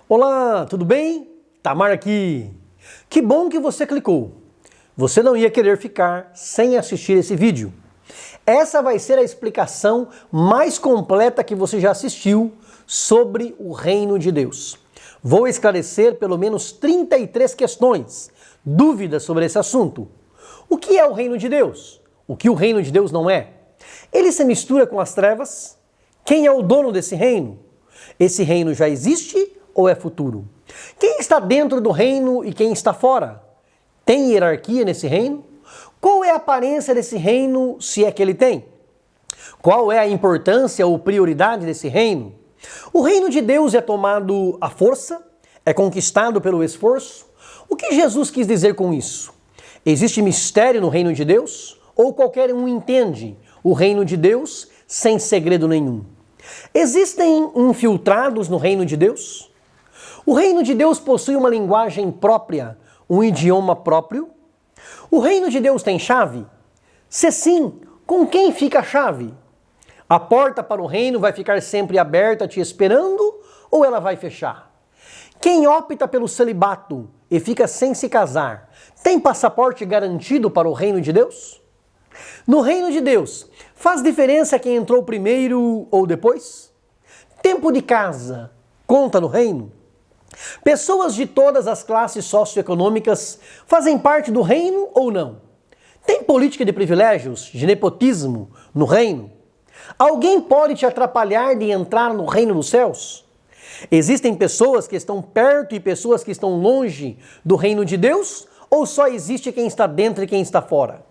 Olá, tudo bem? Tamar aqui. Que bom que você clicou. Você não ia querer ficar sem assistir esse vídeo. Essa vai ser a explicação mais completa que você já assistiu sobre o reino de Deus. Vou esclarecer pelo menos 33 questões, dúvidas sobre esse assunto. O que é o reino de Deus? O que o reino de Deus não é? Ele se mistura com as trevas? Quem é o dono desse reino? Esse reino já existe ou é futuro? Quem está dentro do reino e quem está fora? Tem hierarquia nesse reino? Qual é a aparência desse reino, se é que ele tem? Qual é a importância ou prioridade desse reino? O reino de Deus é tomado à força? É conquistado pelo esforço? O que Jesus quis dizer com isso? Existe mistério no reino de Deus? Ou qualquer um entende o reino de Deus sem segredo nenhum? Existem infiltrados no reino de Deus? O reino de Deus possui uma linguagem própria, um idioma próprio? O reino de Deus tem chave? Se sim, com quem fica a chave? A porta para o reino vai ficar sempre aberta te esperando ou ela vai fechar? Quem opta pelo celibato e fica sem se casar, tem passaporte garantido para o reino de Deus? No reino de Deus, faz diferença quem entrou primeiro ou depois? Tempo de casa conta no reino? Pessoas de todas as classes socioeconômicas fazem parte do reino ou não? Tem política de privilégios, de nepotismo no reino? Alguém pode te atrapalhar de entrar no reino dos céus? Existem pessoas que estão perto e pessoas que estão longe do reino de Deus? Ou só existe quem está dentro e quem está fora?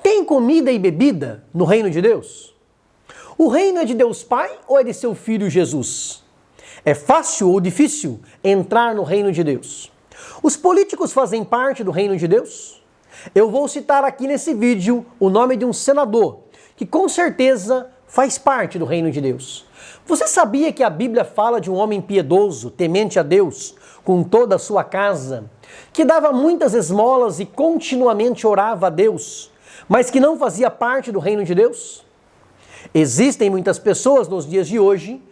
Tem comida e bebida no reino de Deus? O reino é de Deus Pai ou é de seu Filho Jesus? É fácil ou difícil entrar no reino de Deus? Os políticos fazem parte do reino de Deus? Eu vou citar aqui nesse vídeo o nome de um senador que com certeza faz parte do reino de Deus. Você sabia que a Bíblia fala de um homem piedoso, temente a Deus, com toda a sua casa, que dava muitas esmolas e continuamente orava a Deus, mas que não fazia parte do reino de Deus? Existem muitas pessoas nos dias de hoje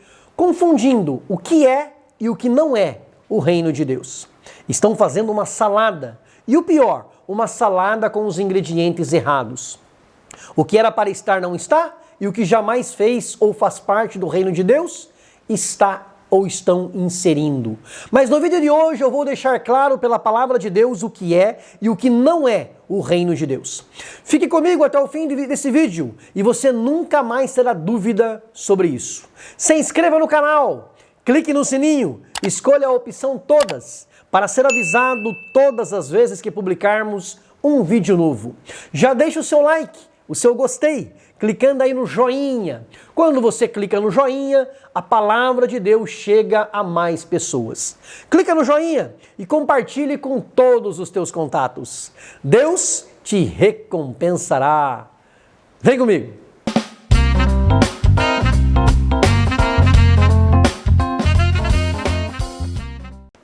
confundindo o que é e o que não é o reino de Deus. Estão fazendo uma salada, e o pior, uma salada com os ingredientes errados. O que era para estar não está, e o que jamais fez ou faz parte do reino de Deus, está ou estão inserindo. Mas no vídeo de hoje eu vou deixar claro pela palavra de Deus o que é e o que não é o reino de Deus. Fique comigo até o fim desse vídeo e você nunca mais terá dúvida sobre isso. Se inscreva no canal, clique no sininho, escolha a opção todas para ser avisado todas as vezes que publicarmos um vídeo novo. Já deixa o seu like, o seu gostei, clicando aí no joinha. Quando você clica no joinha, a palavra de Deus chega a mais pessoas. Clica no joinha e compartilhe com todos os teus contatos. Deus te recompensará. Vem comigo.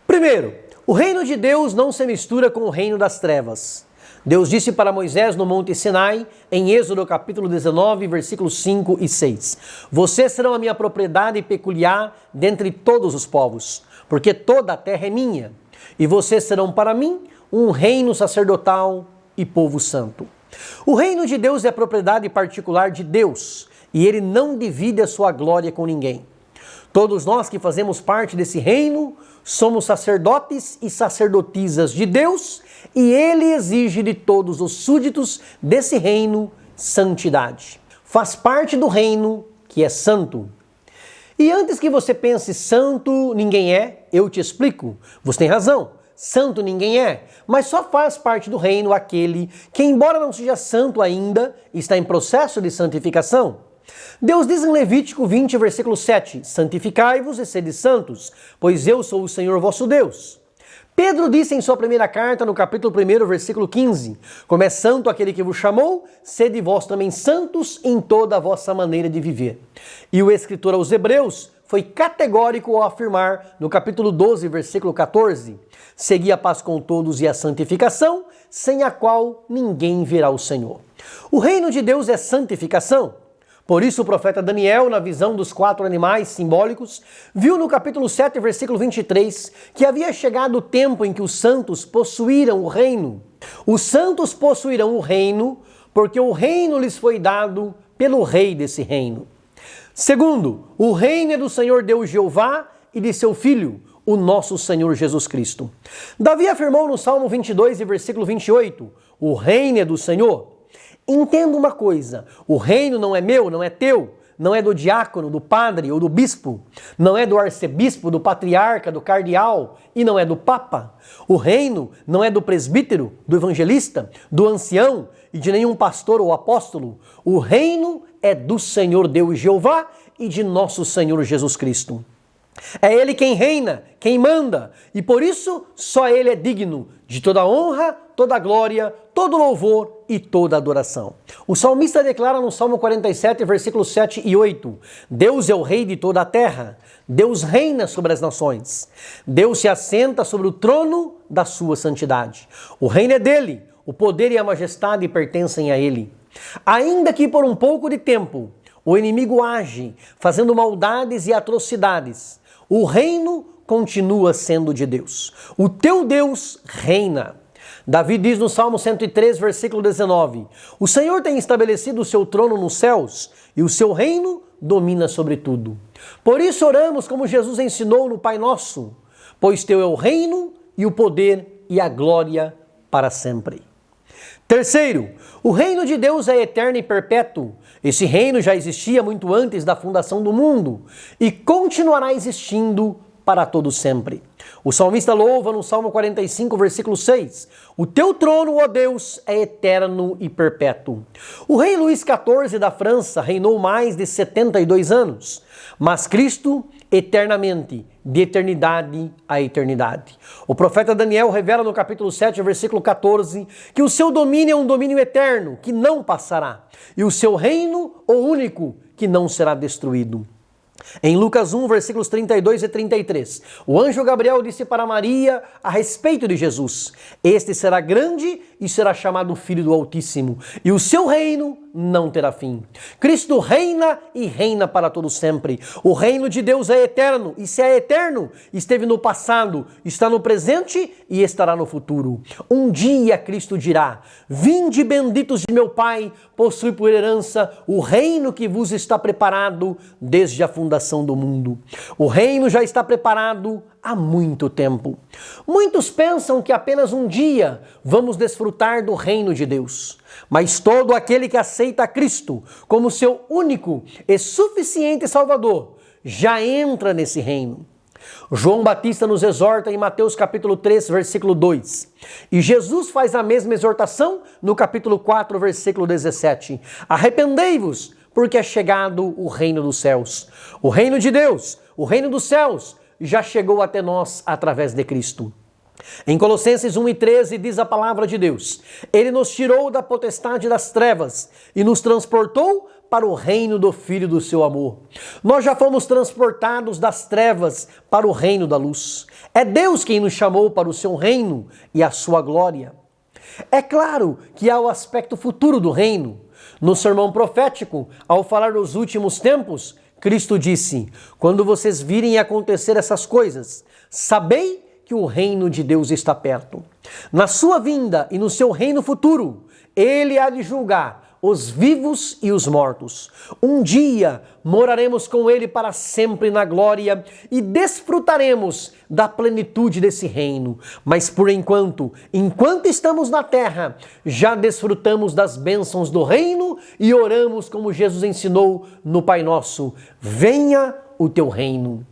Primeiro, o reino de Deus não se mistura com o reino das trevas. Deus disse para Moisés no Monte Sinai, em Êxodo capítulo 19, versículos 5 e 6. Vocês serão a minha propriedade peculiar dentre todos os povos, porque toda a terra é minha. E vocês serão para mim um reino sacerdotal e povo santo. O reino de Deus é propriedade particular de Deus, e ele não divide a sua glória com ninguém. Todos nós que fazemos parte desse reino somos sacerdotes e sacerdotisas de Deus, e ele exige de todos os súditos desse reino santidade. Faz parte do reino que é santo. E antes que você pense santo ninguém é, eu te explico. Você tem razão, santo ninguém é, mas só faz parte do reino aquele que, embora não seja santo ainda, está em processo de santificação. Deus diz em Levítico 20, versículo 7, santificai-vos e sede santos, pois eu sou o Senhor vosso Deus. Pedro disse em sua primeira carta, no capítulo 1, versículo 15, como é santo aquele que vos chamou, sede vós também santos em toda a vossa maneira de viver. E o escritor aos Hebreus foi categórico ao afirmar, no capítulo 12, versículo 14, segui a paz com todos e a santificação, sem a qual ninguém verá o Senhor. O reino de Deus é santificação. Por isso o profeta Daniel, na visão dos 4 animais simbólicos, viu no capítulo 7, versículo 23, que havia chegado o tempo em que os santos possuíram o reino. Os santos possuirão o reino, porque o reino lhes foi dado pelo rei desse reino. Segundo, o reino é do Senhor Deus Jeová e de seu Filho, o nosso Senhor Jesus Cristo. Davi afirmou no Salmo 22 e versículo 28, o reino é do Senhor. Entenda uma coisa, o reino não é meu, não é teu, não é do diácono, do padre ou do bispo, não é do arcebispo, do patriarca, do cardeal e não é do papa. O reino não é do presbítero, do evangelista, do ancião e de nenhum pastor ou apóstolo. O reino é do Senhor Deus Jeová e de nosso Senhor Jesus Cristo. É Ele quem reina, quem manda, e por isso só Ele é digno de toda honra, toda glória, todo louvor e toda adoração. O salmista declara no Salmo 47, versículos 7 e 8, Deus é o rei de toda a terra, Deus reina sobre as nações, Deus se assenta sobre o trono da sua santidade. O reino é dele, o poder e a majestade pertencem a Ele. Ainda que por um pouco de tempo o inimigo age, fazendo maldades e atrocidades, o reino continua sendo de Deus. O teu Deus reina. Davi diz no Salmo 103, versículo 19, o Senhor tem estabelecido o seu trono nos céus e o seu reino domina sobre tudo. Por isso oramos como Jesus ensinou no Pai Nosso, pois teu é o reino e o poder e a glória para sempre. Terceiro, o reino de Deus é eterno e perpétuo. Esse reino já existia muito antes da fundação do mundo e continuará existindo para todo sempre. O salmista louva no Salmo 45, versículo 6, o teu trono, ó Deus, é eterno e perpétuo. O rei Luís XIV da França reinou mais de 72 anos, mas Cristo eternamente, de eternidade a eternidade. O profeta Daniel revela no capítulo 7, versículo 14, que o seu domínio é um domínio eterno, que não passará, e o seu reino, o único, que não será destruído. Em Lucas 1, versículos 32 e 33, o anjo Gabriel disse para Maria a respeito de Jesus, este será grande e será chamado Filho do Altíssimo, e o seu reino não terá fim. Cristo reina e reina para todo sempre. O reino de Deus é eterno, e se é eterno, esteve no passado, está no presente e estará no futuro. Um dia Cristo dirá, vinde benditos de meu Pai, possui por herança o reino que vos está preparado desde a fundação do mundo. O reino já está preparado há muito tempo. Muitos pensam que apenas um dia vamos desfrutar do reino de Deus. Mas todo aquele que aceita Cristo como seu único e suficiente Salvador já entra nesse reino. João Batista nos exorta em Mateus capítulo 3, versículo 2. E Jesus faz a mesma exortação no capítulo 4, versículo 17. Arrependei-vos, porque é chegado o reino dos céus. O reino de Deus, o reino dos céus, já chegou até nós através de Cristo. Em Colossenses 1:13 diz a palavra de Deus, Ele nos tirou da potestade das trevas e nos transportou para o reino do Filho do seu amor. Nós já fomos transportados das trevas para o reino da luz. É Deus quem nos chamou para o seu reino e a sua glória. É claro que há o aspecto futuro do reino. No sermão profético, ao falar dos últimos tempos, Cristo disse, quando vocês virem acontecer essas coisas, sabei que o reino de Deus está perto. Na sua vinda e no seu reino futuro, Ele há de julgar os vivos e os mortos. Um dia moraremos com Ele para sempre na glória e desfrutaremos da plenitude desse reino. Mas por enquanto estamos na terra, já desfrutamos das bênçãos do reino e oramos como Jesus ensinou no Pai Nosso. Venha o teu reino.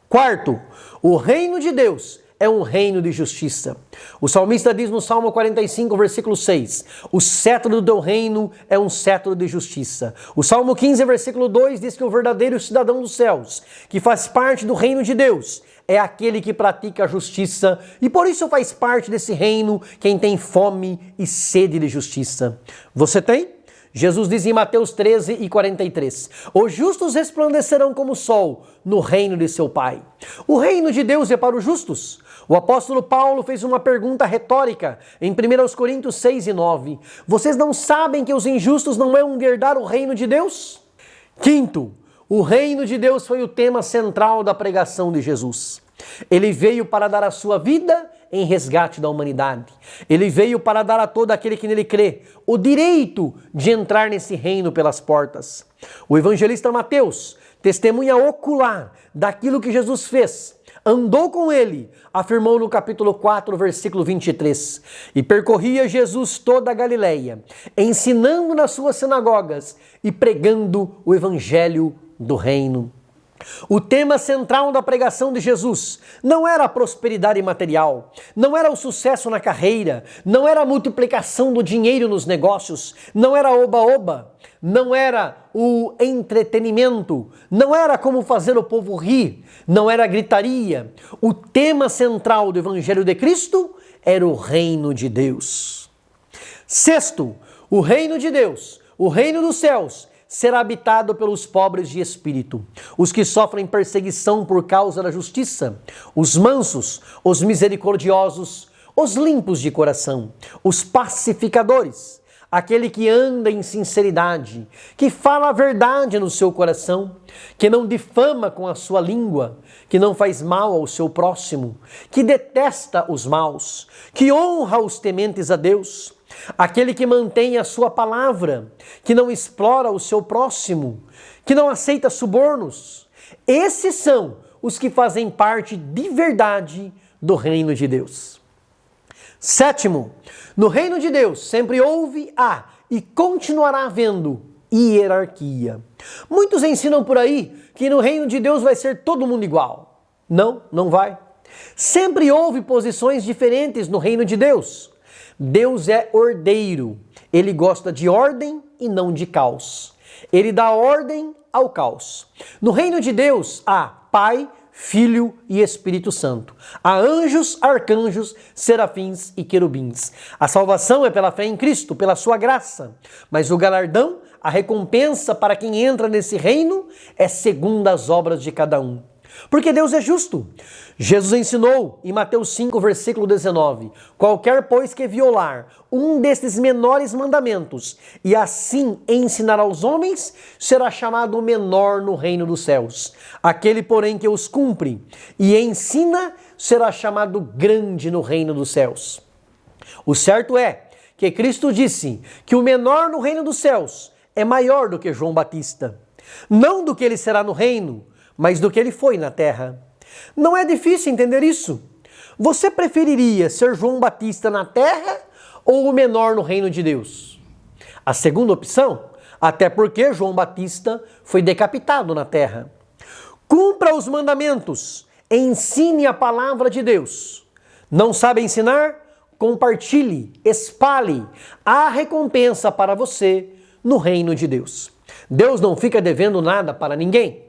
Quarto, o reino de Deus é um reino de justiça. O salmista diz no Salmo 45, versículo 6, o cetro do teu reino é um cetro de justiça. O Salmo 15, versículo 2 diz que o verdadeiro cidadão dos céus, que faz parte do reino de Deus, é aquele que pratica a justiça e por isso faz parte desse reino quem tem fome e sede de justiça. Você tem? Jesus diz em Mateus 13:43, os justos resplandecerão como o sol no reino de seu Pai. O reino de Deus é para os justos. O apóstolo Paulo fez uma pergunta retórica em 1 Coríntios 6:9. Vocês não sabem que os injustos não vão herdar o reino de Deus? Quinto, o reino de Deus foi o tema central da pregação de Jesus. Ele veio para dar a sua vida em resgate da humanidade. Ele veio para dar a todo aquele que nele crê o direito de entrar nesse reino pelas portas. O evangelista Mateus, testemunha ocular daquilo que Jesus fez, andou com ele, afirmou no capítulo 4, versículo 23. E percorria Jesus toda a Galileia, ensinando nas suas sinagogas e pregando o evangelho do reino. O tema central da pregação de Jesus não era a prosperidade material, não era o sucesso na carreira, não era a multiplicação do dinheiro nos negócios, não era oba-oba, não era o entretenimento, não era como fazer o povo rir, não era a gritaria. O tema central do Evangelho de Cristo era o reino de Deus. Sexto, o reino de Deus, o reino dos céus, será habitado pelos pobres de espírito, os que sofrem perseguição por causa da justiça, os mansos, os misericordiosos, os limpos de coração, os pacificadores, aquele que anda em sinceridade, que fala a verdade no seu coração, que não difama com a sua língua, que não faz mal ao seu próximo, que detesta os maus, que honra os tementes a Deus, aquele que mantém a sua palavra, que não explora o seu próximo, que não aceita subornos. Esses são os que fazem parte de verdade do reino de Deus. Sétimo, no reino de Deus sempre houve e continuará havendo hierarquia. Muitos ensinam por aí que no reino de Deus vai ser todo mundo igual. Não, não vai. Sempre houve posições diferentes no reino de Deus. Deus é ordeiro, ele gosta de ordem e não de caos. Ele dá ordem ao caos. No reino de Deus há Pai, Filho e Espírito Santo. Há anjos, arcanjos, serafins e querubins. A salvação é pela fé em Cristo, pela sua graça. Mas o galardão, a recompensa para quem entra nesse reino é segundo as obras de cada um. Porque Deus é justo. Jesus ensinou em Mateus 5, versículo 19, qualquer, pois, que violar um destes menores mandamentos e assim ensinar aos homens, será chamado menor no reino dos céus. Aquele, porém, que os cumpre e ensina, será chamado grande no reino dos céus. O certo é que Cristo disse que o menor no reino dos céus é maior do que João Batista. Não do que ele será no reino, mas do que ele foi na terra. Não é difícil entender isso. Você preferiria ser João Batista na terra ou o menor no reino de Deus? A segunda opção, até porque João Batista foi decapitado na terra. Cumpra os mandamentos, ensine a palavra de Deus. Não sabe ensinar? Compartilhe, espalhe. Há recompensa para você no reino de Deus. Deus não fica devendo nada para ninguém.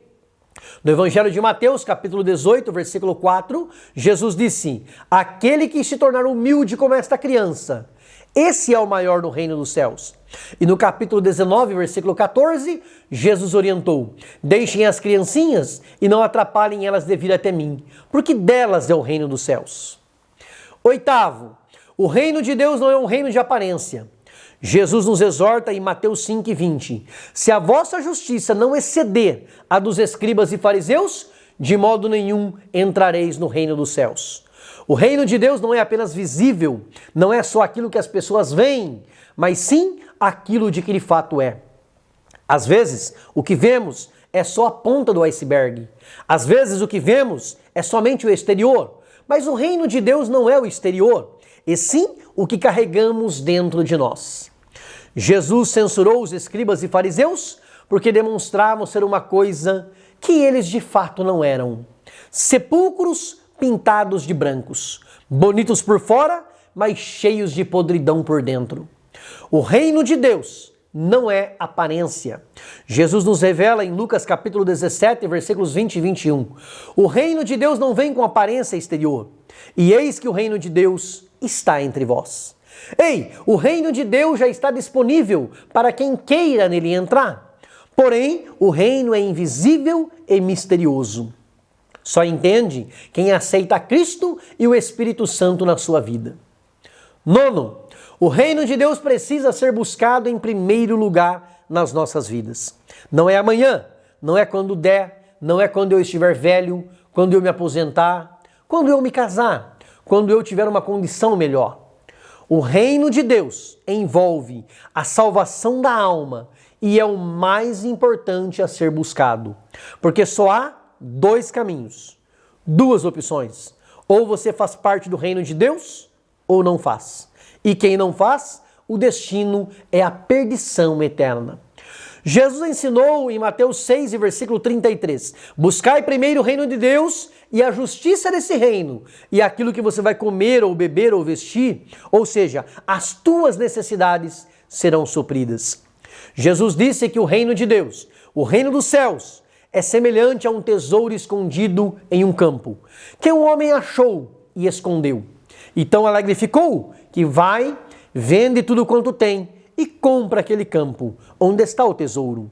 No Evangelho de Mateus, capítulo 18, versículo 4, Jesus disse, aquele que se tornar humilde como esta criança, esse é o maior no reino dos céus. E no capítulo 19, versículo 14, Jesus orientou, deixem as criancinhas e não atrapalhem elas de vir até mim, porque delas é o reino dos céus. Oitavo, o reino de Deus não é um reino de aparência. Jesus nos exorta em Mateus 5:20, se a vossa justiça não exceder a dos escribas e fariseus, de modo nenhum entrareis no reino dos céus. O reino de Deus não é apenas visível, não é só aquilo que as pessoas veem, mas sim aquilo de que de fato é. Às vezes, o que vemos é só a ponta do iceberg. Às vezes, o que vemos é somente o exterior, mas o reino de Deus não é o exterior, e sim o que carregamos dentro de nós. Jesus censurou os escribas e fariseus porque demonstravam ser uma coisa que eles de fato não eram. Sepulcros pintados de brancos, bonitos por fora, mas cheios de podridão por dentro. O reino de Deus não é aparência. Jesus nos revela em Lucas capítulo 17, versículos 20 e 21. O reino de Deus não vem com aparência exterior. E eis que o reino de Deus está entre vós. Ei, o reino de Deus já está disponível para quem queira nele entrar. Porém, o reino é invisível e misterioso. Só entende quem aceita Cristo e o Espírito Santo na sua vida. Nono, o reino de Deus precisa ser buscado em primeiro lugar nas nossas vidas. Não é amanhã, não é quando der, não é quando eu estiver velho, quando eu me aposentar, quando eu me casar, quando eu tiver uma condição melhor. O reino de Deus envolve a salvação da alma e é o mais importante a ser buscado. Porque só há dois caminhos, duas opções. Ou você faz parte do reino de Deus, ou não faz. E quem não faz, o destino é a perdição eterna. Jesus ensinou em Mateus 6, versículo 33, buscai primeiro o reino de Deus e a justiça desse reino, e aquilo que você vai comer ou beber ou vestir, ou seja, as tuas necessidades serão supridas. Jesus disse que o reino de Deus, o reino dos céus, é semelhante a um tesouro escondido em um campo, que um homem achou e escondeu. E tão alegre ficou que vai, vende tudo quanto tem e compra aquele campo onde está o tesouro.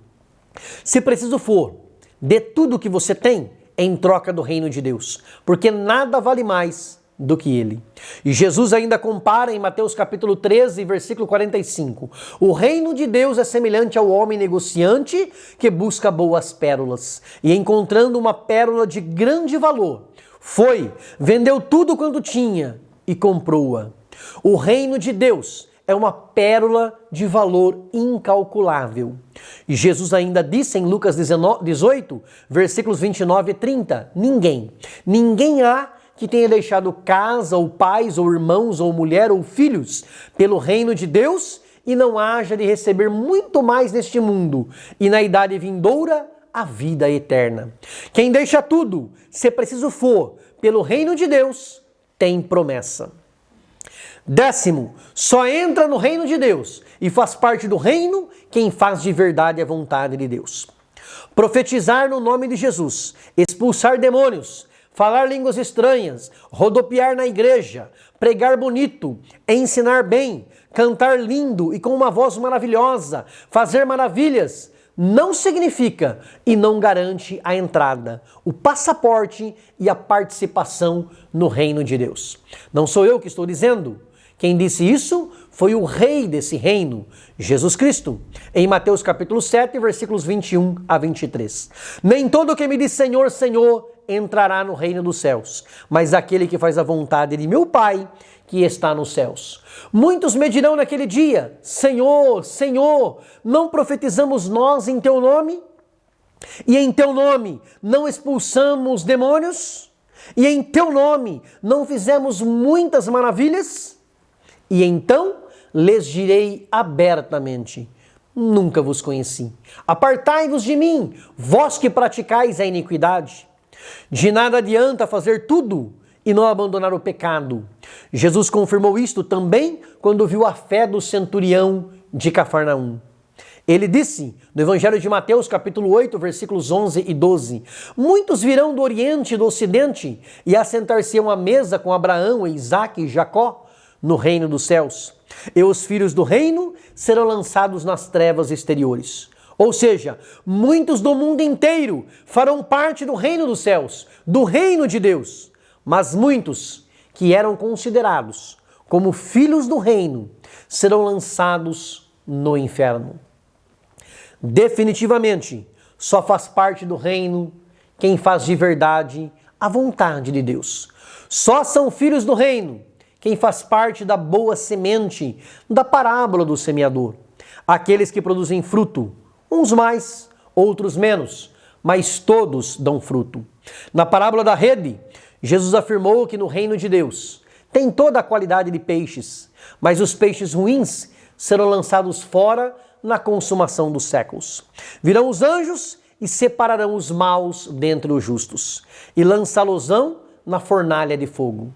Se preciso for, dê tudo o que você tem em troca do reino de Deus, porque nada vale mais do que ele. E Jesus ainda compara em Mateus capítulo 13, versículo 45. O reino de Deus é semelhante ao homem negociante que busca boas pérolas. E encontrando uma pérola de grande valor, foi, vendeu tudo quanto tinha e comprou-a. O reino de Deus é uma pérola de valor incalculável. E Jesus ainda disse em Lucas 18, versículos 29 e 30, ninguém há que tenha deixado casa, ou pais, ou irmãos, ou mulher, ou filhos, pelo reino de Deus, e não haja de receber muito mais neste mundo, e na idade vindoura, a vida eterna. Quem deixa tudo, se preciso for, pelo reino de Deus, tem promessa. Décimo, só entra no reino de Deus e faz parte do reino quem faz de verdade a vontade de Deus. Profetizar no nome de Jesus, expulsar demônios, falar línguas estranhas, rodopiar na igreja, pregar bonito, ensinar bem, cantar lindo e com uma voz maravilhosa, fazer maravilhas, não significa e não garante a entrada, o passaporte e a participação no reino de Deus. Não sou eu que estou dizendo. Quem disse isso foi o rei desse reino, Jesus Cristo, em Mateus capítulo 7, versículos 21 a 23. Nem todo que me diz Senhor, Senhor, entrará no reino dos céus, mas aquele que faz a vontade de meu Pai, que está nos céus. Muitos me dirão naquele dia, Senhor, Senhor, não profetizamos nós em teu nome? E em teu nome não expulsamos demônios? E em teu nome não fizemos muitas maravilhas? E então lhes direi abertamente, nunca vos conheci. Apartai-vos de mim, vós que praticais a iniquidade. De nada adianta fazer tudo e não abandonar o pecado. Jesus confirmou isto também quando viu a fé do centurião de Cafarnaum. Ele disse, no Evangelho de Mateus, capítulo 8, versículos 11 e 12, muitos virão do Oriente e do Ocidente e assentar-se-ão à mesa com Abraão, Isaque e Jacó no reino dos céus. E os filhos do reino serão lançados nas trevas exteriores. Ou seja, muitos do mundo inteiro farão parte do reino dos céus, do reino de Deus. Mas muitos que eram considerados como filhos do reino serão lançados no inferno. Definitivamente, só faz parte do reino quem faz de verdade a vontade de Deus. Só são filhos do reino quem faz parte da boa semente da parábola do semeador. Aqueles que produzem fruto, uns mais, outros menos, mas todos dão fruto. Na parábola da rede, Jesus afirmou que no reino de Deus tem toda a qualidade de peixes, mas os peixes ruins serão lançados fora na consumação dos séculos. Virão os anjos e separarão os maus dentre os justos, e lançá-los-ão na fornalha de fogo.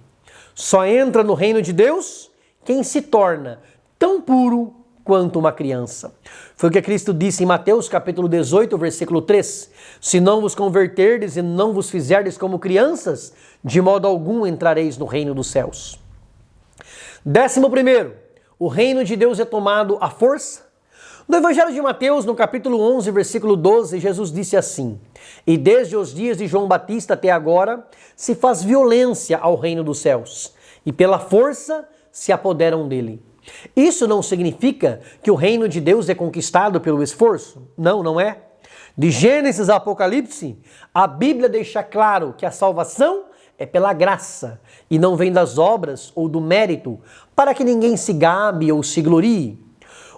Só entra no reino de Deus quem se torna tão puro quanto uma criança. Foi o que Cristo disse em Mateus capítulo 18, versículo 3. Se não vos converterdes e não vos fizerdes como crianças, de modo algum entrareis no reino dos céus. 11º, o reino de Deus é tomado à força? No Evangelho de Mateus, no capítulo 11, versículo 12, Jesus disse assim: "E desde os dias de João Batista até agora, se faz violência ao reino dos céus, e pela força se apoderam dele." Isso não significa que o reino de Deus é conquistado pelo esforço? Não, não é. De Gênesis a Apocalipse, a Bíblia deixa claro que a salvação é pela graça e não vem das obras ou do mérito, para que ninguém se gabe ou se glorie.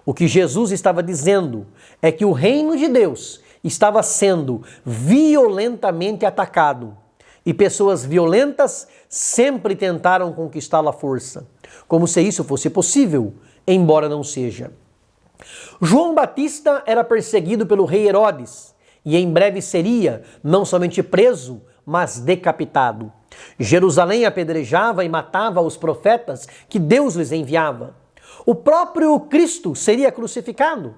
O que Jesus estava dizendo é que o reino de Deus estava sendo violentamente atacado e pessoas violentas sempre tentaram conquistá-lo à força, como se isso fosse possível, embora não seja. João Batista era perseguido pelo rei Herodes e em breve seria não somente preso, mas decapitado. Jerusalém apedrejava e matava os profetas que Deus lhes enviava. O próprio Cristo seria crucificado.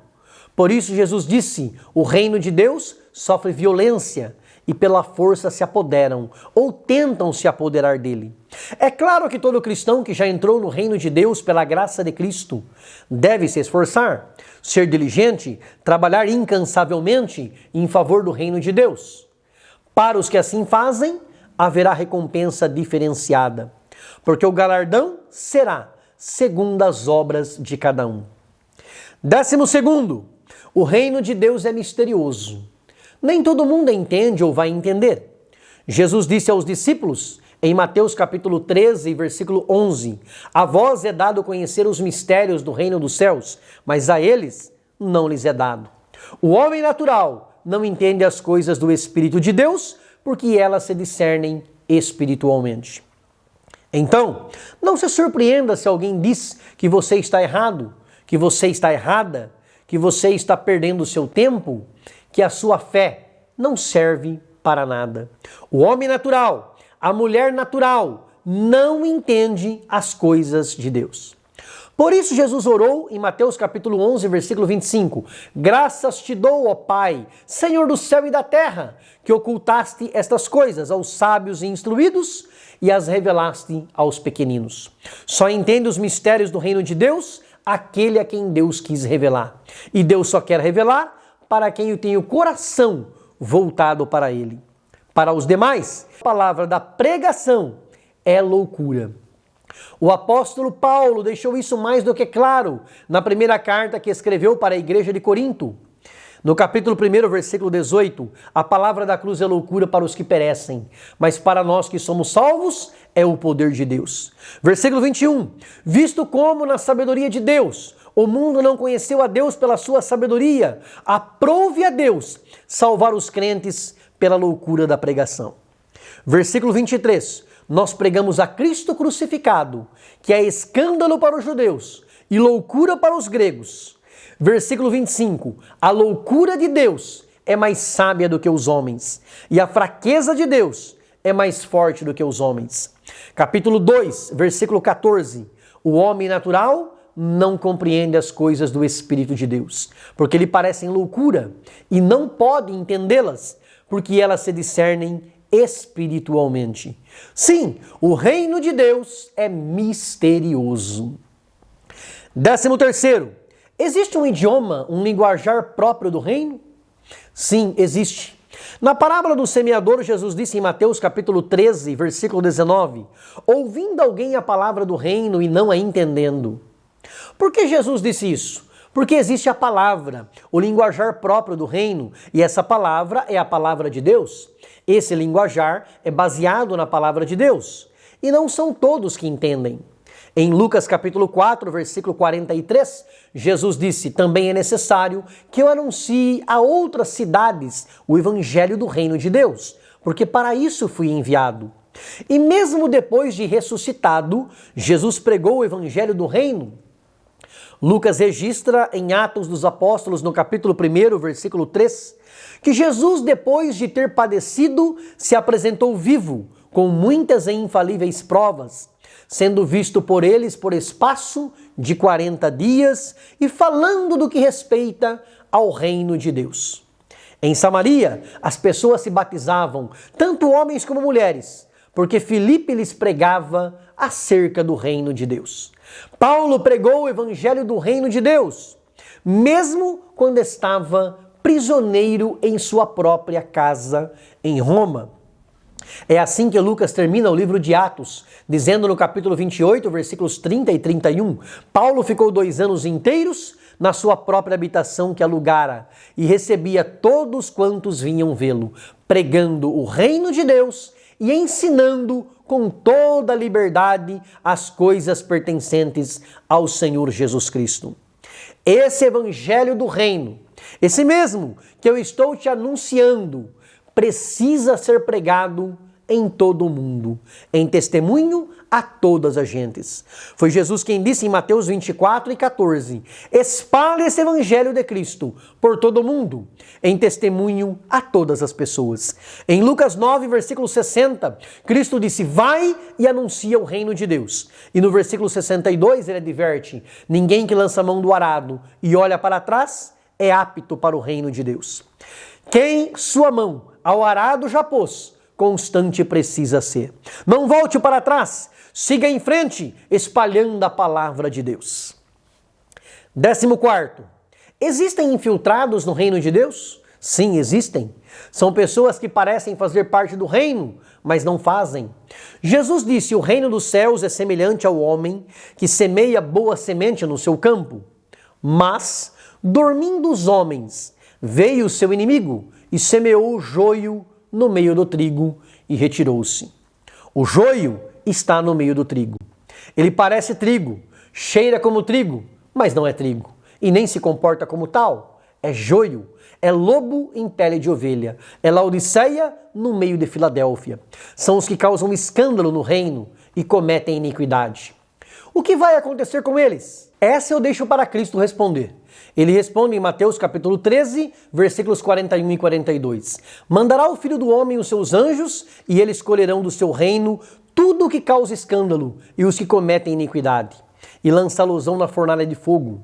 Por isso Jesus disse: o reino de Deus sofre violência e pela força se apoderam ou tentam se apoderar dele. É claro que todo cristão que já entrou no reino de Deus pela graça de Cristo deve se esforçar, ser diligente, trabalhar incansavelmente em favor do reino de Deus. Para os que assim fazem, haverá recompensa diferenciada, porque o galardão será segundo as obras de cada um. 12º, o reino de Deus é misterioso. Nem todo mundo entende ou vai entender. Jesus disse aos discípulos, em Mateus capítulo 13, versículo 11, "A vós é dado conhecer os mistérios do reino dos céus, mas a eles não lhes é dado." O homem natural não entende as coisas do Espírito de Deus, porque elas se discernem espiritualmente. Então, não se surpreenda se alguém diz que você está errado, que você está errada, que você está perdendo o seu tempo, que a sua fé não serve para nada. O homem natural, a mulher natural, não entende as coisas de Deus. Por isso Jesus orou em Mateus capítulo 11, versículo 25. "Graças te dou, ó Pai, Senhor do céu e da terra, que ocultaste estas coisas aos sábios e instruídos e as revelaste aos pequeninos." Só entende os mistérios do reino de Deus aquele a quem Deus quis revelar. E Deus só quer revelar para quem tem o coração voltado para Ele. Para os demais, a palavra da pregação é loucura. O apóstolo Paulo deixou isso mais do que claro na primeira carta que escreveu para a igreja de Corinto. No capítulo 1, versículo 18, a palavra da cruz é loucura para os que perecem, mas para nós que somos salvos é o poder de Deus. Versículo 21, "Visto como na sabedoria de Deus o mundo não conheceu a Deus pela sua sabedoria, aprove a Deus salvar os crentes pela loucura da pregação." Versículo 23, "Nós pregamos a Cristo crucificado, que é escândalo para os judeus e loucura para os gregos." Versículo 25, "A loucura de Deus é mais sábia do que os homens, e a fraqueza de Deus é mais forte do que os homens." Capítulo 2, versículo 14, "O homem natural não compreende as coisas do Espírito de Deus, porque lhe parecem loucura, e não pode entendê-las, porque elas se discernem espiritualmente." Sim, o reino de Deus é misterioso. 13º, existe um idioma, um linguajar próprio do reino? Sim, existe. Na parábola do semeador, Jesus disse em Mateus capítulo 13, versículo 19, "Ouvindo alguém a palavra do reino e não a entendendo." Por que Jesus disse isso? Porque existe a palavra, o linguajar próprio do reino, e essa palavra é a palavra de Deus. Esse linguajar é baseado na palavra de Deus, e não são todos que entendem. Em Lucas capítulo 4, versículo 43, Jesus disse: "Também é necessário que eu anuncie a outras cidades o evangelho do reino de Deus, porque para isso fui enviado." E mesmo depois de ressuscitado, Jesus pregou o evangelho do reino. Lucas registra em Atos dos Apóstolos, no capítulo 1, versículo 3, que Jesus, depois de ter padecido, se apresentou vivo, com muitas e infalíveis provas, sendo visto por eles por espaço de 40 dias e falando do que respeita ao reino de Deus. Em Samaria, as pessoas se batizavam, tanto homens como mulheres, porque Filipe lhes pregava acerca do reino de Deus. Paulo pregou o evangelho do reino de Deus, mesmo quando estava prisioneiro em sua própria casa em Roma. É assim que Lucas termina o livro de Atos, dizendo no capítulo 28, versículos 30 e 31, Paulo ficou 2 anos inteiros na sua própria habitação que alugara e recebia todos quantos vinham vê-lo, pregando o reino de Deus e ensinando com toda a liberdade as coisas pertencentes ao Senhor Jesus Cristo. Esse evangelho do reino, esse mesmo que eu estou te anunciando, precisa ser pregado em todo o mundo, em testemunho a todas as gentes. Foi Jesus quem disse em Mateus 24 e 14, espalhe esse evangelho de Cristo por todo o mundo, em testemunho a todas as pessoas. Em Lucas 9, versículo 60, Cristo disse, vai e anuncia o reino de Deus. E no versículo 62 ele adverte, ninguém que lança a mão do arado e olha para trás é apto para o reino de Deus. Quem sua mão ao arado já pôs, constante precisa ser. Não volte para trás, siga em frente, espalhando a palavra de Deus. 14. Existem infiltrados no reino de Deus? Sim, existem. São pessoas que parecem fazer parte do reino, mas não fazem. Jesus disse, o reino dos céus é semelhante ao homem que semeia boa semente no seu campo. Mas, dormindo os homens, veio o seu inimigo e semeou o joio no meio do trigo e retirou-se. O joio está no meio do trigo. Ele parece trigo, cheira como trigo, mas não é trigo. E nem se comporta como tal. É joio, é lobo em pele de ovelha, é Laodiceia no meio de Filadélfia. São os que causam escândalo no reino e cometem iniquidade. O que vai acontecer com eles? Essa eu deixo para Cristo responder. Ele responde em Mateus capítulo 13, versículos 41 e 42. Mandará o Filho do Homem os seus anjos, e eles colherão do seu reino tudo o que causa escândalo e os que cometem iniquidade, e lançá-los-ão na fornalha de fogo.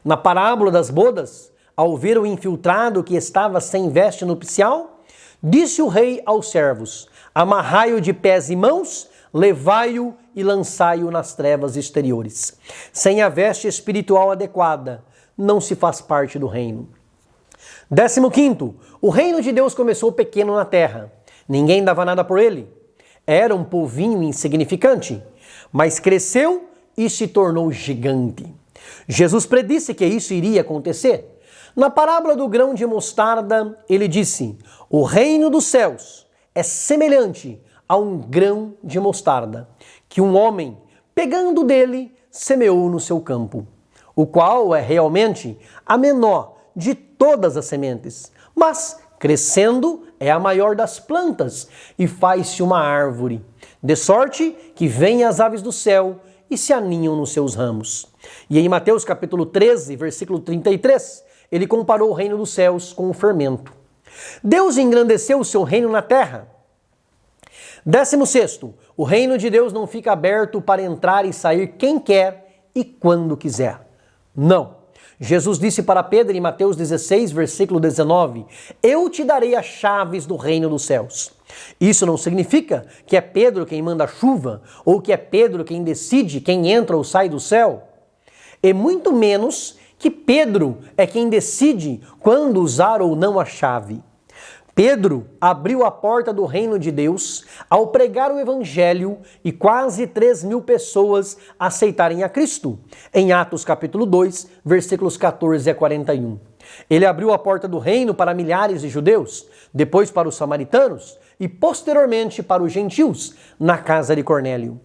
Na parábola das bodas, ao ver o infiltrado que estava sem veste nupcial, disse o rei aos servos, amarrai-o de pés e mãos, levai-o e lançai-o nas trevas exteriores. Sem a veste espiritual adequada, não se faz parte do reino. 15. O reino de Deus começou pequeno na terra. Ninguém dava nada por ele. Era um povinho insignificante, mas cresceu e se tornou gigante. Jesus predisse que isso iria acontecer. Na parábola do grão de mostarda, ele disse, o reino dos céus é semelhante a um grão de mostarda, que um homem, pegando dele, semeou no seu campo, o qual é realmente a menor de todas as sementes, mas, crescendo, é a maior das plantas e faz-se uma árvore, de sorte que vêm as aves do céu e se aninham nos seus ramos. E em Mateus capítulo 13, versículo 33, ele comparou o reino dos céus com o fermento. Deus engrandeceu o seu reino na terra. 16. O reino de Deus não fica aberto para entrar e sair quem quer e quando quiser. Não. Jesus disse para Pedro em Mateus 16, versículo 19, eu te darei as chaves do reino dos céus. Isso não significa que é Pedro quem manda a chuva ou que é Pedro quem decide quem entra ou sai do céu. E muito menos que Pedro é quem decide quando usar ou não a chave. Pedro abriu a porta do reino de Deus ao pregar o evangelho e quase 3.000 pessoas aceitarem a Cristo, em Atos capítulo 2, versículos 14 a 41. Ele abriu a porta do reino para milhares de judeus, depois para os samaritanos e posteriormente para os gentios, na casa de Cornélio.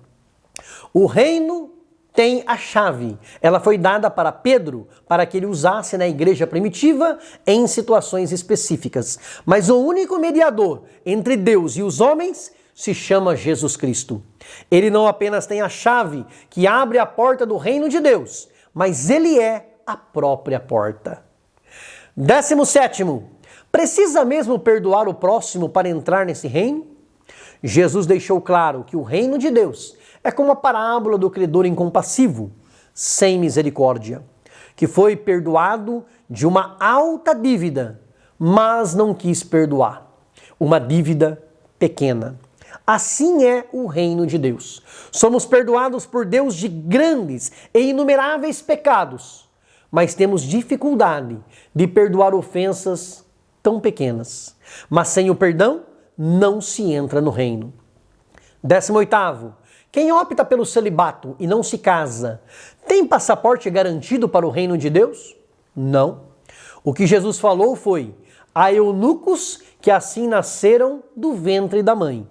O reino tem a chave. Ela foi dada para Pedro para que ele usasse na igreja primitiva em situações específicas. Mas o único mediador entre Deus e os homens se chama Jesus Cristo. Ele não apenas tem a chave que abre a porta do reino de Deus, mas ele é a própria porta. 17. Precisa mesmo perdoar o próximo para entrar nesse reino? Jesus deixou claro que o reino de Deus é como a parábola do credor incompassivo, sem misericórdia, que foi perdoado de uma alta dívida, mas não quis perdoar uma dívida pequena. Assim é o reino de Deus. Somos perdoados por Deus de grandes e inumeráveis pecados, mas temos dificuldade de perdoar ofensas tão pequenas. Mas sem o perdão, não se entra no reino. 18º. Quem opta pelo celibato e não se casa, tem passaporte garantido para o reino de Deus? Não. O que Jesus falou foi: há eunucos que assim nasceram do ventre da mãe,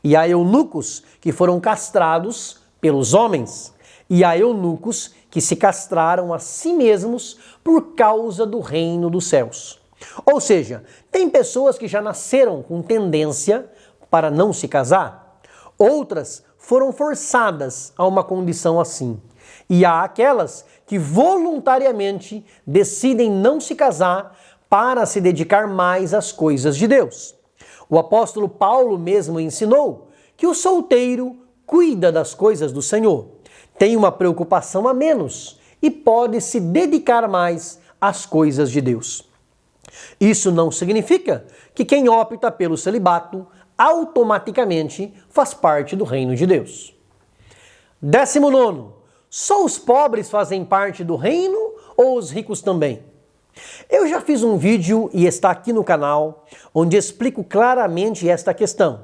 e há eunucos que foram castrados pelos homens, e há eunucos que se castraram a si mesmos por causa do reino dos céus. Ou seja, tem pessoas que já nasceram com tendência para não se casar, outras foram forçadas a uma condição assim. E há aquelas que voluntariamente decidem não se casar para se dedicar mais às coisas de Deus. O apóstolo Paulo mesmo ensinou que o solteiro cuida das coisas do Senhor, tem uma preocupação a menos e pode se dedicar mais às coisas de Deus. Isso não significa que quem opta pelo celibato automaticamente faz parte do reino de Deus. 19º. Só os pobres fazem parte do reino ou os ricos também? Eu já fiz um vídeo e está aqui no canal onde explico claramente esta questão.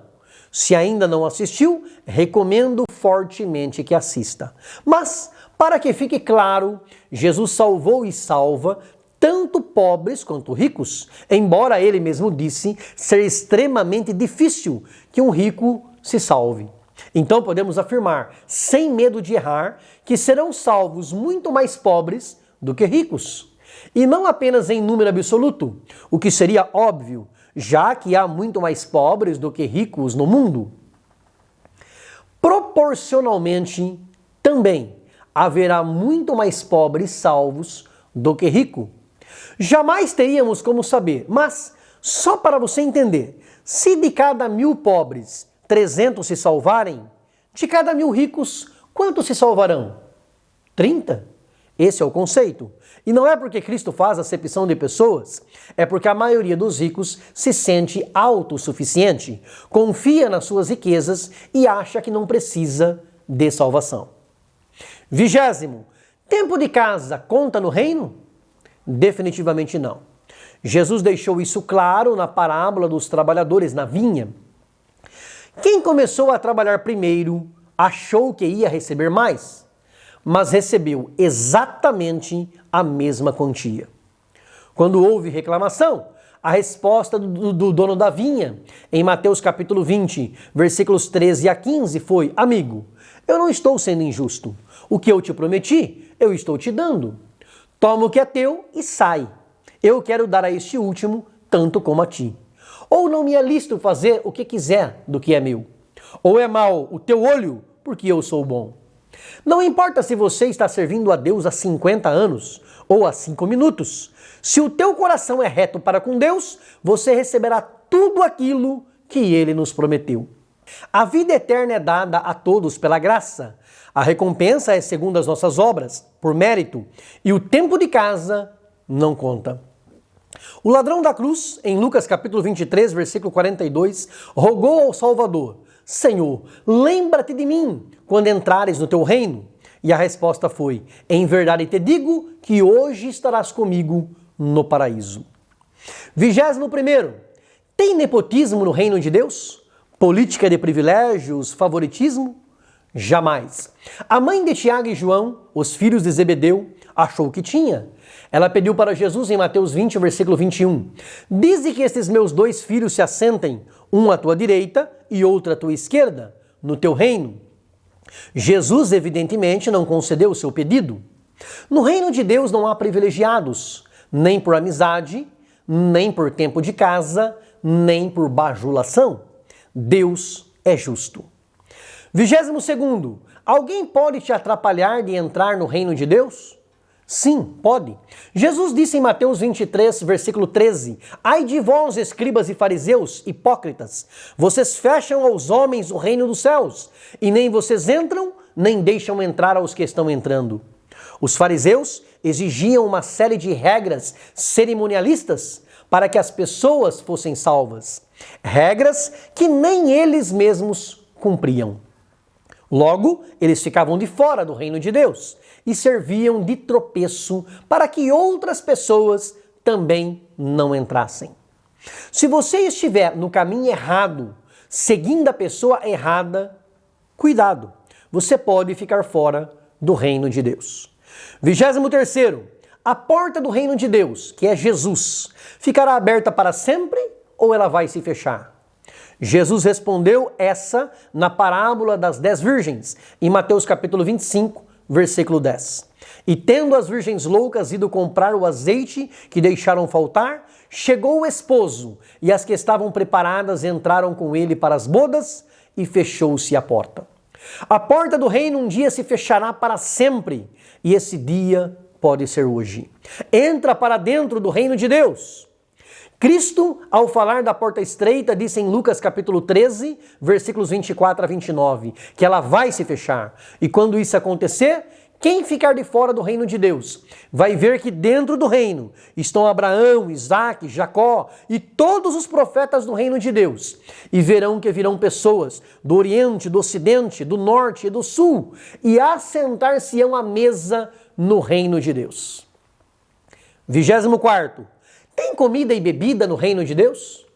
Se ainda não assistiu, recomendo fortemente que assista. Mas, para que fique claro, Jesus salvou e salva tanto pobres quanto ricos, embora ele mesmo disse ser extremamente difícil que um rico se salve. Então podemos afirmar, sem medo de errar, que serão salvos muito mais pobres do que ricos. E não apenas em número absoluto, o que seria óbvio, já que há muito mais pobres do que ricos no mundo. Proporcionalmente, também haverá muito mais pobres salvos do que ricos. Jamais teríamos como saber, mas só para você entender, se de cada 1000 pobres, 300 se salvarem, de cada 1000 ricos, quantos se salvarão? 30? Esse é o conceito. E não é porque Cristo faz acepção de pessoas, é porque a maioria dos ricos se sente autossuficiente, confia nas suas riquezas e acha que não precisa de salvação. 20º. Tempo de casa conta no reino? Definitivamente não. Jesus deixou isso claro na parábola dos trabalhadores na vinha. Quem começou a trabalhar primeiro achou que ia receber mais, mas recebeu exatamente a mesma quantia. Quando houve reclamação, a resposta do dono da vinha, em Mateus capítulo 20, versículos 13 a 15, foi: amigo, eu não estou sendo injusto. O que eu te prometi, eu estou te dando. Toma o que é teu e sai. Eu quero dar a este último tanto como a ti. Ou não me é lícito fazer o que quiser do que é meu. Ou é mau o teu olho, porque eu sou bom. Não importa se você está servindo a Deus há 50 anos ou há 5 minutos. Se o teu coração é reto para com Deus, você receberá tudo aquilo que Ele nos prometeu. A vida eterna é dada a todos pela graça. A recompensa é segundo as nossas obras, por mérito, e o tempo de casa não conta. O ladrão da cruz, em Lucas capítulo 23, versículo 42, rogou ao Salvador: Senhor, lembra-te de mim quando entrares no teu reino. E a resposta foi: em verdade te digo que hoje estarás comigo no paraíso. 21º. Tem nepotismo no reino de Deus? Política de privilégios, favoritismo? Jamais. A mãe de Tiago e João, os filhos de Zebedeu, achou que tinha. Ela pediu para Jesus em Mateus 20, versículo 21. Dize que estes meus 2 filhos se assentem, um à tua direita e outro à tua esquerda, no teu reino. Jesus, evidentemente, não concedeu o seu pedido. No reino de Deus não há privilegiados, nem por amizade, nem por tempo de casa, nem por bajulação. Deus é justo. 22º. Alguém pode te atrapalhar de entrar no reino de Deus? Sim, pode. Jesus disse em Mateus 23, versículo 13: Ai de vós, escribas e fariseus, hipócritas! Vocês fecham aos homens o reino dos céus, e nem vocês entram, nem deixam entrar aos que estão entrando. Os fariseus exigiam uma série de regras cerimonialistas para que as pessoas fossem salvas. regras que nem eles mesmos cumpriam. Logo, eles ficavam de fora do reino de Deus e serviam de tropeço para que outras pessoas também não entrassem. Se você estiver no caminho errado, seguindo a pessoa errada, cuidado, você pode ficar fora do reino de Deus. 23º, a porta do reino de Deus, que é Jesus, ficará aberta para sempre ou ela vai se fechar? Jesus respondeu essa na parábola das 10 virgens, em Mateus capítulo 25, versículo 10. E tendo as virgens loucas ido comprar o azeite que deixaram faltar, chegou o esposo, e as que estavam preparadas entraram com ele para as bodas, e fechou-se a porta. A porta do reino um dia se fechará para sempre, e esse dia pode ser hoje. Entra para dentro do reino de Deus. Cristo, ao falar da porta estreita, disse em Lucas capítulo 13, versículos 24 a 29, que ela vai se fechar. E quando isso acontecer, quem ficar de fora do reino de Deus vai ver que dentro do reino estão Abraão, Isaque, Jacó e todos os profetas do reino de Deus. E verão que virão pessoas do Oriente, do Ocidente, do Norte e do Sul e assentar-se-ão à mesa no reino de Deus. 24º. Tem comida e bebida no reino de Deus?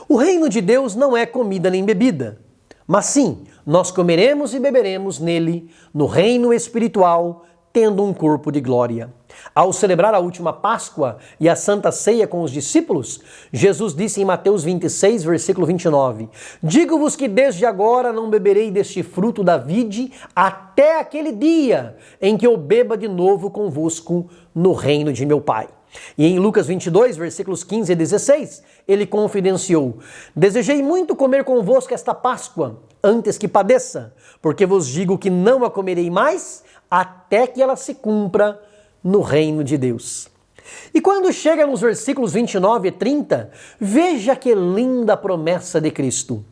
O reino de Deus não é comida nem bebida, mas sim, nós comeremos e beberemos nele, no reino espiritual, tendo um corpo de glória. Ao celebrar a última Páscoa e a Santa Ceia com os discípulos, Jesus disse em Mateus 26, versículo 29, digo-vos que desde agora não beberei deste fruto da vide até aquele dia em que eu beba de novo convosco no reino de meu Pai. E em Lucas 22, versículos 15 e 16, ele confidenciou, desejei muito comer convosco esta Páscoa, antes que padeça, porque vos digo que não a comerei mais, até que ela se cumpra no reino de Deus. E quando chega nos versículos 29 e 30, veja que linda promessa de Cristo.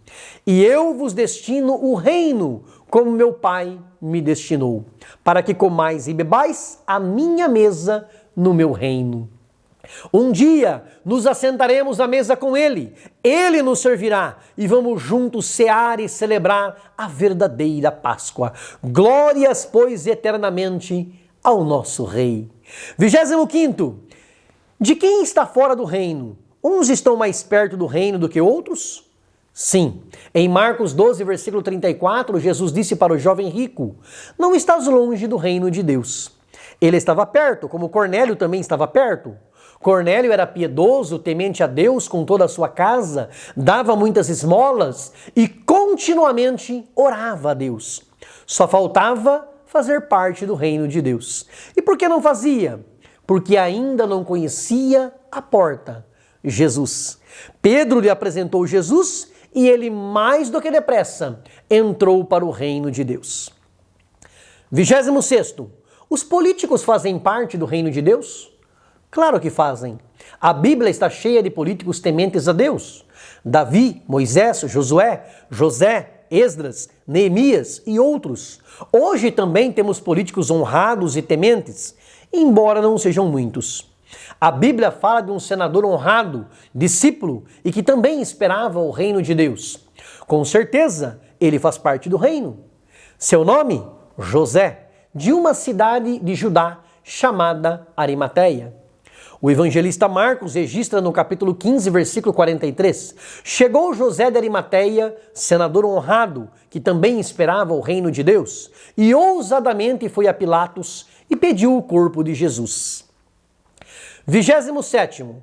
E eu vos destino o reino, como meu Pai me destinou, para que comais e bebais a minha mesa no meu reino. Um dia nos assentaremos à mesa com Ele, Ele nos servirá e vamos juntos cear e celebrar a verdadeira Páscoa. Glórias, pois, eternamente ao nosso Rei. 25º. De quem está fora do reino? Uns estão mais perto do reino do que outros? Sim. Em Marcos 12, versículo 34, Jesus disse para o jovem rico, não estás longe do reino de Deus. Ele estava perto, como Cornélio também estava perto. Cornélio era piedoso, temente a Deus com toda a sua casa, dava muitas esmolas e continuamente orava a Deus. Só faltava fazer parte do reino de Deus. E por que não fazia? Porque ainda não conhecia a porta, Jesus. Pedro lhe apresentou Jesus e ele, mais do que depressa, entrou para o reino de Deus. 26º. Os políticos fazem parte do reino de Deus? Claro que fazem. A Bíblia está cheia de políticos tementes a Deus. Davi, Moisés, Josué, José, Esdras, Neemias e outros. Hoje também temos políticos honrados e tementes, embora não sejam muitos. A Bíblia fala de um senador honrado, discípulo e que também esperava o reino de Deus. Com certeza, ele faz parte do reino. Seu nome? José, de uma cidade de Judá chamada Arimateia. O evangelista Marcos registra no capítulo 15, versículo 43, chegou José de Arimateia, senador honrado, que também esperava o reino de Deus, e ousadamente foi a Pilatos e pediu o corpo de Jesus. 27º.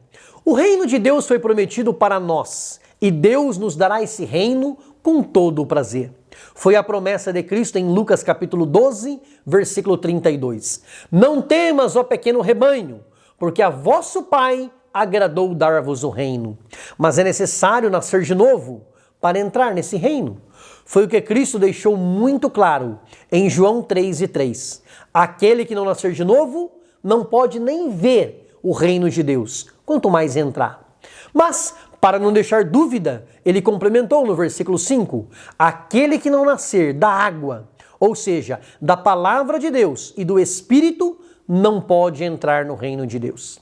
O reino de Deus foi prometido para nós, e Deus nos dará esse reino com todo o prazer. Foi a promessa de Cristo em Lucas capítulo 12, versículo 32. Não temas, ó pequeno rebanho, porque a vosso Pai agradou dar-vos o reino. Mas é necessário nascer de novo para entrar nesse reino. Foi o que Cristo deixou muito claro em João 3:3. Aquele que não nascer de novo não pode nem ver o reino de Deus, quanto mais entrar. Mas, para não deixar dúvida, ele complementou no versículo 5, aquele que não nascer da água, ou seja, da palavra de Deus e do Espírito, não pode entrar no reino de Deus.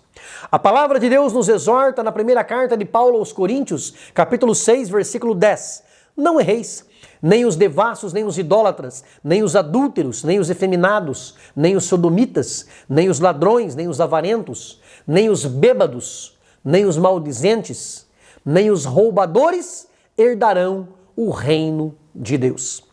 A palavra de Deus nos exorta na primeira carta de Paulo aos Coríntios, capítulo 6, versículo 10. Não erreis, nem os devassos, nem os idólatras, nem os adúlteros, nem os efeminados, nem os sodomitas, nem os ladrões, nem os avarentos, nem os bêbados, nem os maldizentes, nem os roubadores herdarão o reino de Deus.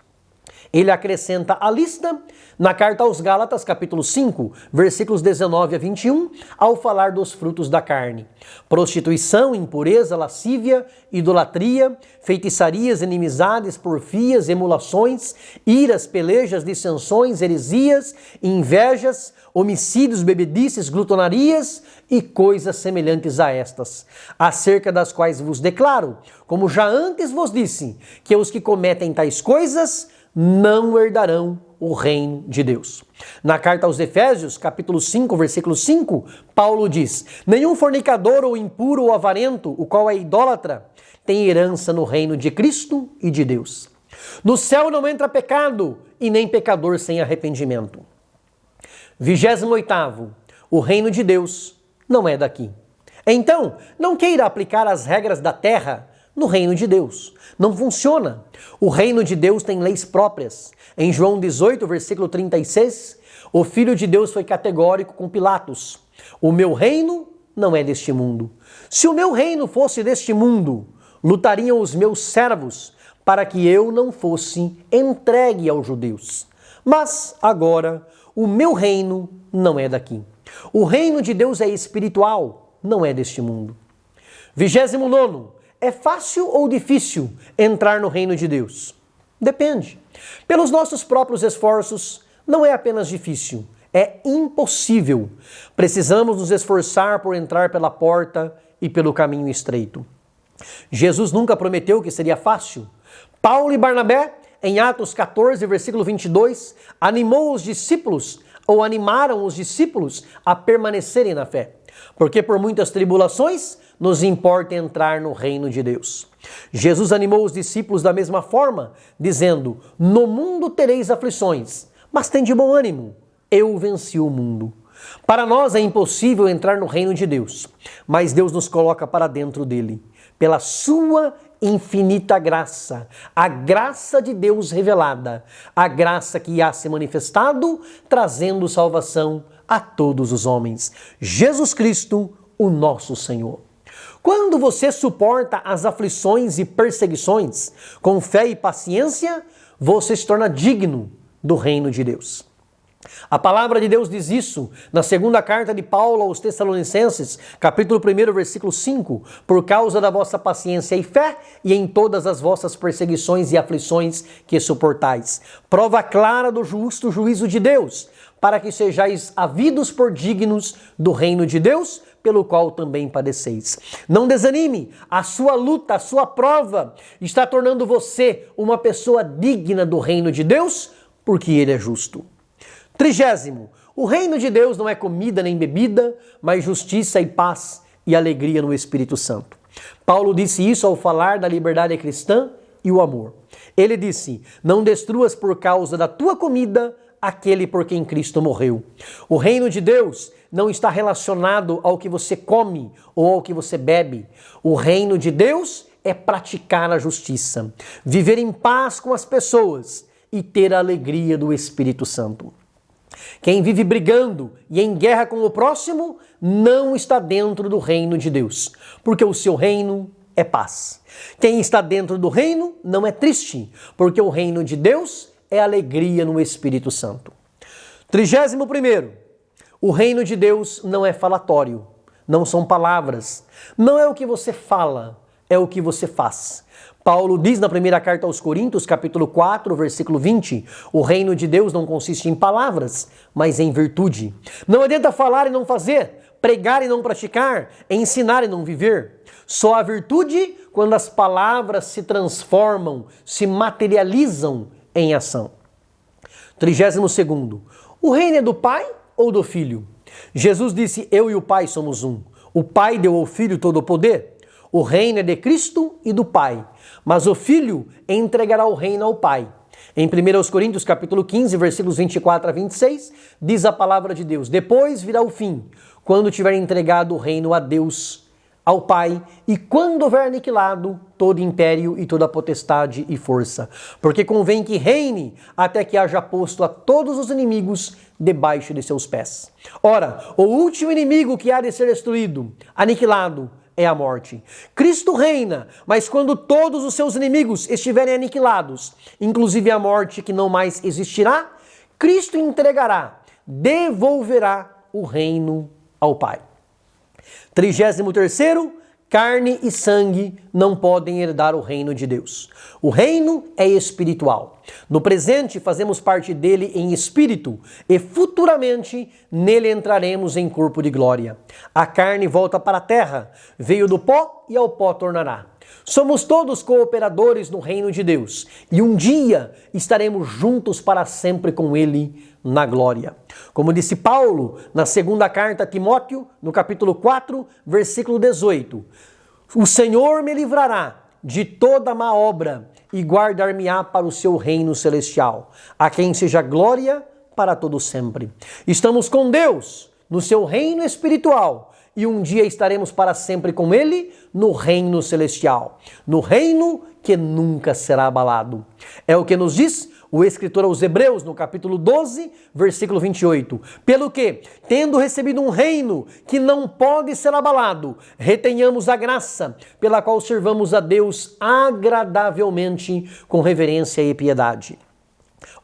Ele acrescenta a lista na carta aos Gálatas, capítulo 5, versículos 19 a 21, ao falar dos frutos da carne: prostituição, impureza, lascívia, idolatria, feitiçarias, inimizades, porfias, emulações, iras, pelejas, dissensões, heresias, invejas, homicídios, bebedices, glutonarias e coisas semelhantes a estas, acerca das quais vos declaro, como já antes vos disse, que os que cometem tais coisas não herdarão o reino de Deus. Na carta aos Efésios, capítulo 5, versículo 5, Paulo diz: nenhum fornicador ou impuro ou avarento, o qual é idólatra, tem herança no reino de Cristo e de Deus. No céu não entra pecado e nem pecador sem arrependimento. 28º, o reino de Deus não é daqui. Então, não queira aplicar as regras da terra no reino de Deus. Não funciona. O reino de Deus tem leis próprias. Em João 18, versículo 36, o Filho de Deus foi categórico com Pilatos: o meu reino não é deste mundo. Se o meu reino fosse deste mundo, lutariam os meus servos para que eu não fosse entregue aos judeus. Mas agora, o meu reino não é daqui. O reino de Deus é espiritual, não é deste mundo. 29º, é fácil ou difícil entrar no reino de Deus? Depende. Pelos nossos próprios esforços, não é apenas difícil, é impossível. Precisamos nos esforçar por entrar pela porta e pelo caminho estreito. Jesus nunca prometeu que seria fácil. Paulo e Barnabé, em Atos 14, versículo 22, animaram os discípulos a permanecerem na fé. Porque por muitas tribulações nos importa entrar no reino de Deus. Jesus animou os discípulos da mesma forma, dizendo: no mundo tereis aflições, mas tende bom ânimo, eu venci o mundo. Para nós é impossível entrar no reino de Deus, mas Deus nos coloca para dentro dele, pela sua infinita graça, a graça de Deus revelada, a graça que há se manifestado, trazendo salvação a todos os homens. Jesus Cristo, o nosso Senhor. Quando você suporta as aflições e perseguições com fé e paciência, você se torna digno do reino de Deus. A palavra de Deus diz isso na segunda carta de Paulo aos Tessalonicenses, capítulo 1, versículo 5, por causa da vossa paciência e fé e em todas as vossas perseguições e aflições que suportais. Prova clara do justo juízo de Deus, para que sejais havidos por dignos do reino de Deus, pelo qual também padeceis. Não desanime, a sua luta, a sua prova está tornando você uma pessoa digna do reino de Deus, porque Ele é justo. 30º, o reino de Deus não é comida nem bebida, mas justiça e paz e alegria no Espírito Santo. Paulo disse isso ao falar da liberdade cristã e o amor. Ele disse: não destruas por causa da tua comida aquele por quem Cristo morreu. O reino de Deus não está relacionado ao que você come ou ao que você bebe. O reino de Deus é praticar a justiça, viver em paz com as pessoas e ter a alegria do Espírito Santo. Quem vive brigando e em guerra com o próximo não está dentro do reino de Deus, porque o seu reino é paz. Quem está dentro do reino não é triste, porque o reino de Deus é alegria no Espírito Santo. 31º, o reino de Deus não é falatório, não são palavras, não é o que você fala, é o que você faz. Paulo diz na primeira carta aos Coríntios, capítulo 4, versículo 20, o reino de Deus não consiste em palavras, mas em virtude. Não adianta falar e não fazer, pregar e não praticar, ensinar e não viver. Só há virtude quando as palavras se transformam, se materializam em ação. 32º, o reino é do Pai ou do Filho? Jesus disse: eu e o Pai somos um. O Pai deu ao Filho todo o poder. O reino é de Cristo e do Pai, mas o Filho entregará o reino ao Pai. Em 1 Coríntios capítulo 15, versículos 24 a 26, diz a palavra de Deus: depois virá o fim, quando tiver entregado o reino a Deus, ao Pai, e quando houver aniquilado todo império e toda potestade e força. Porque convém que reine até que haja posto a todos os inimigos debaixo de seus pés. Ora, o último inimigo que há de ser destruído, aniquilado, é a morte. Cristo reina, mas quando todos os seus inimigos estiverem aniquilados, inclusive a morte que não mais existirá, Cristo entregará, devolverá o reino ao Pai. 33º, carne e sangue não podem herdar o reino de Deus. O reino é espiritual. No presente fazemos parte dele em espírito e futuramente nele entraremos em corpo de glória. A carne volta para a terra, veio do pó e ao pó tornará. Somos todos cooperadores no reino de Deus e um dia estaremos juntos para sempre com ele na glória. Como disse Paulo na segunda carta a Timóteo, no capítulo 4, versículo 18: o Senhor me livrará de toda má obra e guardar-me-á para o seu reino celestial, a quem seja glória para todo sempre. Estamos com Deus no seu reino espiritual e um dia estaremos para sempre com ele no reino celestial, no reino que nunca será abalado. É o que nos diz o escritor aos Hebreus, no capítulo 12, versículo 28. Pelo que, tendo recebido um reino que não pode ser abalado, retenhamos a graça pela qual servamos a Deus agradavelmente com reverência e piedade.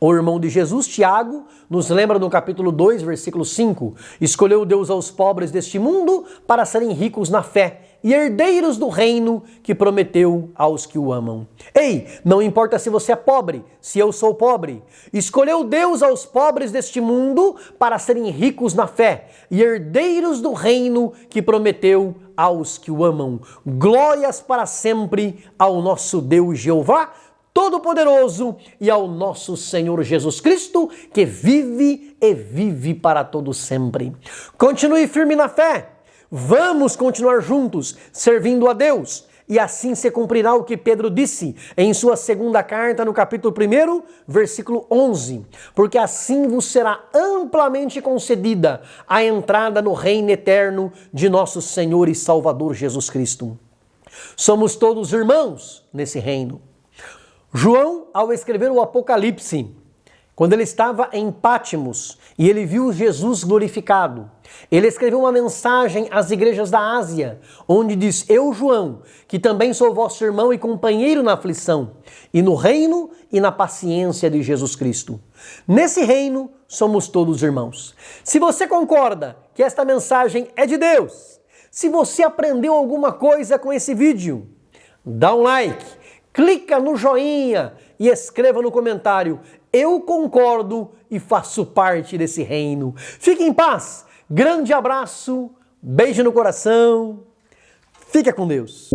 O irmão de Jesus, Tiago, nos lembra no capítulo 2, versículo 5, escolheu Deus aos pobres deste mundo para serem ricos na fé e herdeiros do reino que prometeu aos que o amam. Ei, não importa se você é pobre, se eu sou pobre, escolheu Deus aos pobres deste mundo para serem ricos na fé e herdeiros do reino que prometeu aos que o amam. Glórias para sempre ao nosso Deus Jeová Todo-Poderoso e ao nosso Senhor Jesus Cristo, que vive e vive para todo sempre. Continue firme na fé. Vamos continuar juntos, servindo a Deus. E assim se cumprirá o que Pedro disse em sua segunda carta, no capítulo 1, versículo 11. Porque assim vos será amplamente concedida a entrada no reino eterno de nosso Senhor e Salvador Jesus Cristo. Somos todos irmãos nesse reino. João, ao escrever o Apocalipse, quando ele estava em Pátimos e ele viu Jesus glorificado, ele escreveu uma mensagem às igrejas da Ásia, onde diz: eu, João, que também sou vosso irmão e companheiro na aflição, e no reino e na paciência de Jesus Cristo. Nesse reino, somos todos irmãos. Se você concorda que esta mensagem é de Deus, se você aprendeu alguma coisa com esse vídeo, dá um like, clica no joinha e escreva no comentário: eu concordo e faço parte desse reino. Fique em paz, grande abraço, beijo no coração, fica com Deus.